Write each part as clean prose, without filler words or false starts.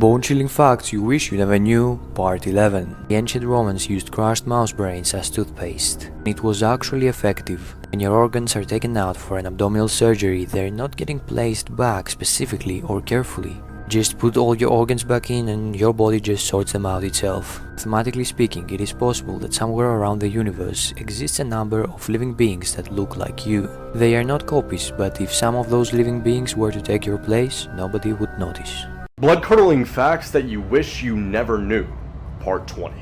Bone-chilling facts you wish you never knew, Part 11. The ancient Romans used crushed mouse brains as toothpaste. It was actually effective. When your organs are taken out for an abdominal surgery, they're not getting placed back specifically or carefully. Just put all your organs back in and your body just sorts them out itself. Mathematically speaking, it is possible that somewhere around the universe exists a number of living beings that look like you. They are not copies, but if some of those living beings were to take your place, nobody would notice. Blood-curdling facts that you wish you never knew, Part 20.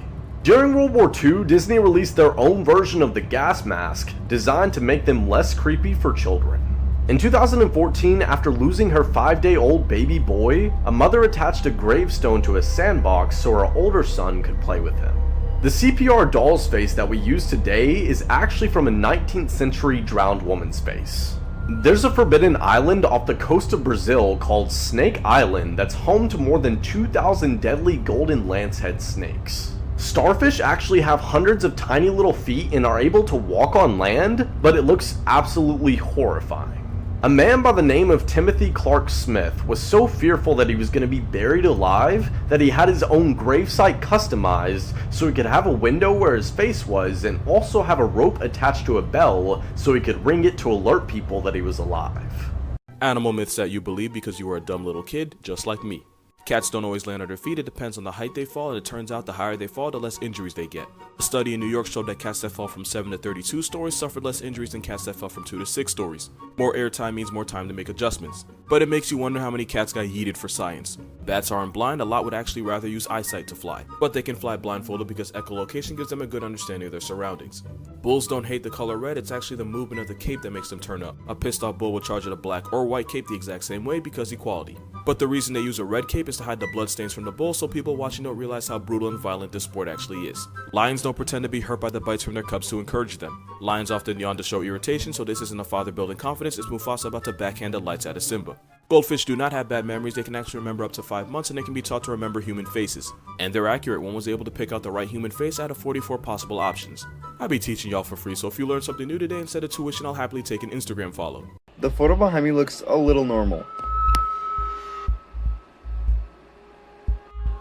During World War II, Disney released their own version of the gas mask, designed to make them less creepy for children. In 2014, after losing her 5-day-old baby boy, a mother attached a gravestone to a sandbox so her older son could play with him. The CPR doll's face that we use today is actually from a 19th century drowned woman's face. There's a forbidden island off the coast of Brazil called Snake Island that's home to more than 2,000 deadly golden lancehead snakes. Starfish actually have hundreds of tiny little feet and are able to walk on land, but it looks absolutely horrifying. A man by the name of Timothy Clark Smith was so fearful that he was going to be buried alive that he had his own gravesite customized so he could have a window where his face was and also have a rope attached to a bell so he could ring it to alert people that he was alive. Animal myths that you believe because you were a dumb little kid, just like me. Cats don't always land on their feet, it depends on the height they fall, and it turns out the higher they fall, the less injuries they get. A study in New York showed that cats that fall from 7 to 32 stories suffered less injuries than cats that fell from 2 to 6 stories. More airtime means more time to make adjustments. But it makes you wonder how many cats got yeeted for science. Bats aren't blind, a lot would actually rather use eyesight to fly. But they can fly blindfolded because echolocation gives them a good understanding of their surroundings. Bulls don't hate the color red, it's actually the movement of the cape that makes them turn up. A pissed off bull will charge at a black or white cape the exact same way because equality. But the reason they use a red cape is to hide the bloodstains from the bull so people watching don't realize how brutal and violent this sport actually is. Lions don't pretend to be hurt by the bites from their cubs to encourage them. Lions often yawn to show irritation, so this isn't a father building confidence, it's Mufasa about to backhand the lights out of Simba. Goldfish do not have bad memories, they can actually remember up to 5 months and they can be taught to remember human faces. And they're accurate, one was able to pick out the right human face out of 44 possible options. I'll be teaching y'all for free, so if you learn something new today instead of tuition, I'll happily take an Instagram follow. The photo behind me looks a little normal.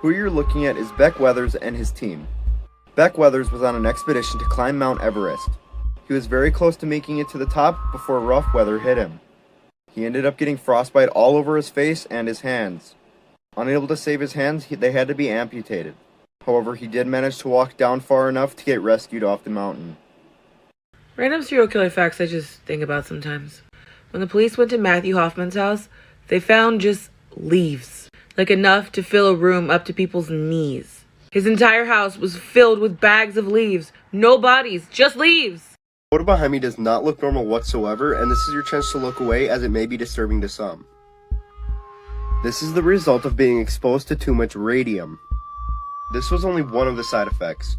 Who you're looking at is Beck Weathers and his team. Beck Weathers was on an expedition to climb Mount Everest. He was very close to making it to the top before rough weather hit him. He ended up getting frostbite all over his face and his hands. Unable to save his hands, they had to be amputated. However, he did manage to walk down far enough to get rescued off the mountain. Random serial killer facts I just think about sometimes. When the police went to Matthew Hoffman's house, they found just leaves. Like enough to fill a room up to people's knees. His entire house was filled with bags of leaves. No bodies, just leaves. The photo behind me does not look normal whatsoever, and this is your chance to look away as it may be disturbing to some. This is the result of being exposed to too much radium. This was only one of the side effects.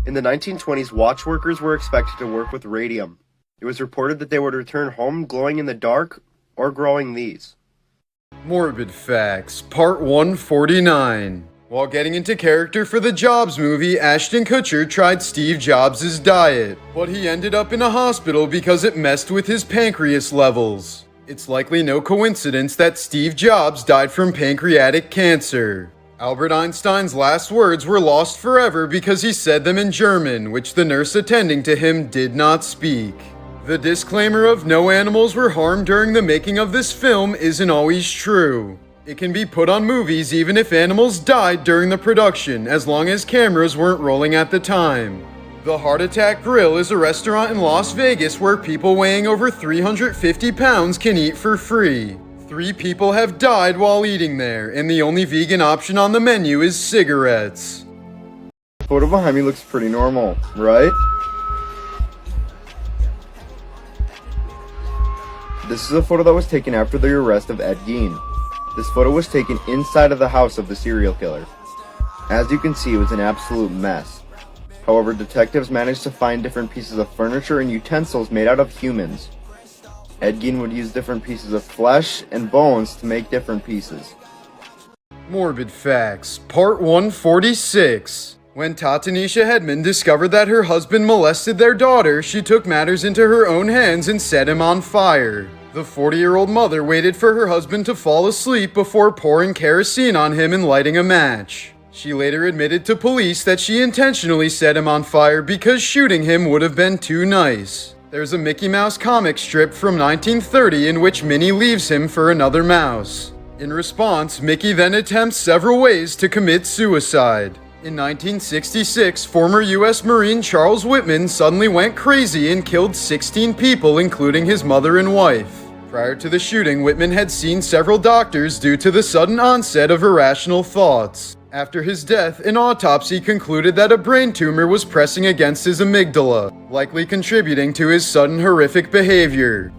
In the 1920s, watch workers were expected to work with radium. It was reported that they would return home glowing in the dark or growing these. Morbid Facts, Part 149. While getting into character for the Jobs movie, Ashton Kutcher tried Steve Jobs' diet, but he ended up in a hospital because it messed with his pancreas levels. It's likely no coincidence that Steve Jobs died from pancreatic cancer. Albert Einstein's last words were lost forever because he said them in German, which the nurse attending to him did not speak. The disclaimer of no animals were harmed during the making of this film isn't always true. It can be put on movies even if animals died during the production, as long as cameras weren't rolling at the time. The Heart Attack Grill is a restaurant in Las Vegas where people weighing over 350 pounds can eat for free. 3 people have died while eating there, and the only vegan option on the menu is cigarettes. The photo behind me looks pretty normal, right? This is a photo that was taken after the arrest of Ed Gein. This photo was taken inside of the house of the serial killer. As you can see, it was an absolute mess. However, detectives managed to find different pieces of furniture and utensils made out of humans. Ed Gein would use different pieces of flesh and bones to make different pieces. Morbid Facts, Part 146. When Tatanisha Hedman discovered that her husband molested their daughter, she took matters into her own hands and set him on fire. The 40-year-old mother waited for her husband to fall asleep before pouring kerosene on him and lighting a match. She later admitted to police that she intentionally set him on fire because shooting him would have been too nice. There's a Mickey Mouse comic strip from 1930 in which Minnie leaves him for another mouse. In response, Mickey then attempts several ways to commit suicide. In 1966, former U.S. Marine Charles Whitman suddenly went crazy and killed 16 people, including his mother and wife. Prior to the shooting, Whitman had seen several doctors due to the sudden onset of irrational thoughts. After his death, an autopsy concluded that a brain tumor was pressing against his amygdala, likely contributing to his sudden horrific behavior.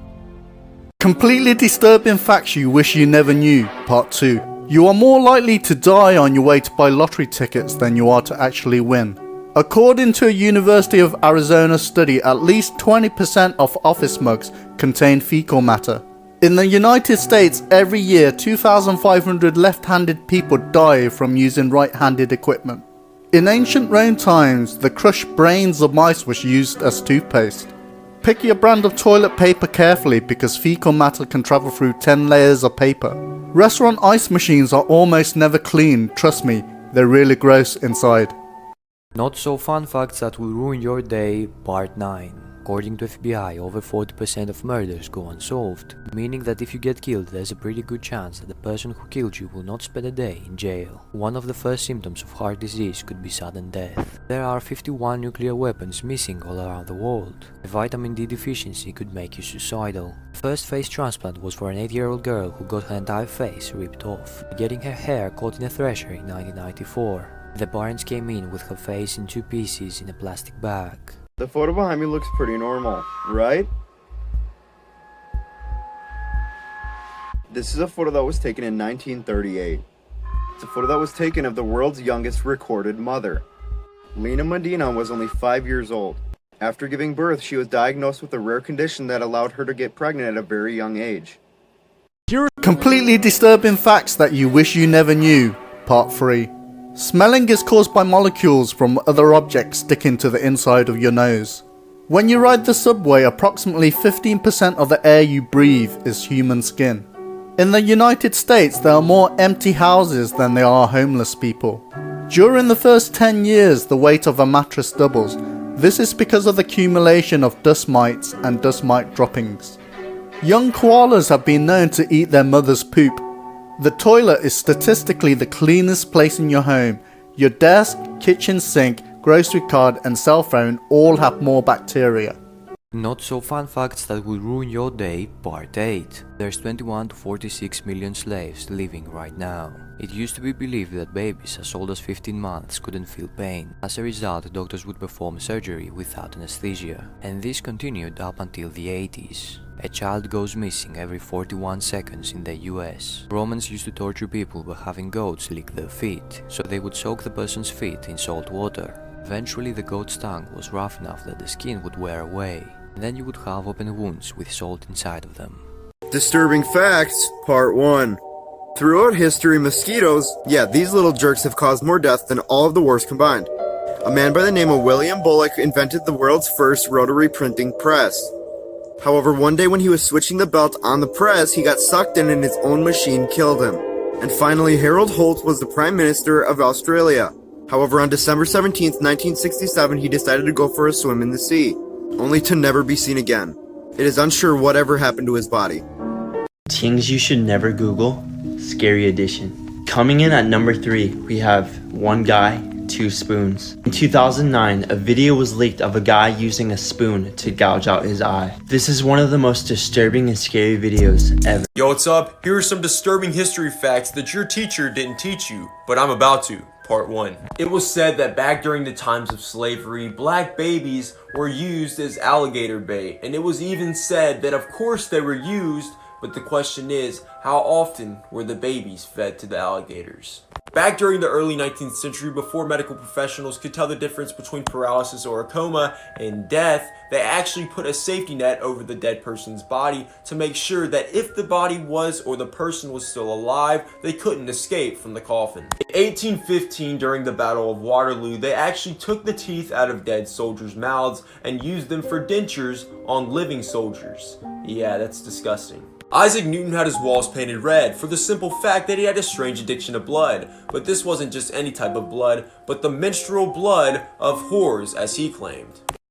Completely disturbing facts you wish you never knew, Part 2. You are more likely to die on your way to buy lottery tickets than you are to actually win. According to a University of Arizona study, at least 20% of office mugs contain fecal matter. In the United States, every year 2,500 left-handed people die from using right-handed equipment. In ancient Rome times, the crushed brains of mice was used as toothpaste. Pick your brand of toilet paper carefully because fecal matter can travel through 10 layers of paper. Restaurant ice machines are almost never clean, trust me, they're really gross inside. Not so fun facts that will ruin your day, Part 9. According to FBI, over 40% of murders go unsolved, meaning that if you get killed, there's a pretty good chance that the person who killed you will not spend a day in jail. One of the first symptoms of heart disease could be sudden death. There are 51 nuclear weapons missing all around the world. A vitamin D deficiency could make you suicidal. The first face transplant was for an 8-year-old girl who got her entire face ripped off, getting her hair caught in a thresher in 1994. The parents came in with her face in 2 pieces in a plastic bag. The photo behind me looks pretty normal, right? This is a photo that was taken in 1938. It's a photo that was taken of the world's youngest recorded mother. Lena Medina was only 5 years old. After giving birth, she was diagnosed with a rare condition that allowed her to get pregnant at a very young age. Completely disturbing facts that you wish you never knew, Part 3. Smelling is caused by molecules from other objects sticking to the inside of your nose. When you ride the subway, approximately 15% of the air you breathe is human skin. In the United States, there are more empty houses than there are homeless people. During the first 10 years, the weight of a mattress doubles. This is because of the accumulation of dust mites and dust mite droppings. Young koalas have been known to eat their mother's poop. The toilet is statistically the cleanest place in your home. Your desk, kitchen sink, grocery cart and cell phone all have more bacteria. Not so fun facts that will ruin your day, Part 8. There's 21 to 46 million slaves living right now. It used to be believed that babies as old as 15 months couldn't feel pain. As a result, doctors would perform surgery without anesthesia. And this continued up until the 80s. A child goes missing every 41 seconds in the US. Romans used to torture people by having goats lick their feet, so they would soak the person's feet in salt water. Eventually the goat's tongue was rough enough that the skin would wear away, and then you would have open wounds with salt inside of them. Disturbing facts, Part 1. Throughout history, mosquitoes, these little jerks have caused more death than all of the wars combined. A man by the name of William Bullock invented the world's first rotary printing press. However, one day when he was switching the belt on the press, he got sucked in and his own machine killed him. And finally, Harold Holt was the Prime Minister of Australia. However, on December 17th, 1967, he decided to go for a swim in the sea, only to never be seen again. It is unsure whatever happened to his body. Things you should never Google, Scary Edition. Coming in at number 3, we have one guy, 2 spoons. In 2009, a video was leaked of a guy using a spoon to gouge out his eye. This is one of the most disturbing and scary videos ever. Yo, what's up? Here are some disturbing history facts that your teacher didn't teach you, but I'm about to. Part 1. It was said that back during the times of slavery, black babies were used as alligator bait, and it was even said that of course they were used But the question is, how often were the babies fed to the alligators? Back during the early 19th century, before medical professionals could tell the difference between paralysis or a coma and death, they actually put a safety net over the dead person's body to make sure that if the body was or the person was still alive, they couldn't escape from the coffin. In 1815, during the Battle of Waterloo, they actually took the teeth out of dead soldiers' mouths and used them for dentures on living soldiers. Yeah, that's disgusting. Isaac Newton had his walls painted red for the simple fact that he had a strange addiction to blood. But this wasn't just any type of blood, but the menstrual blood of whores, as he claimed.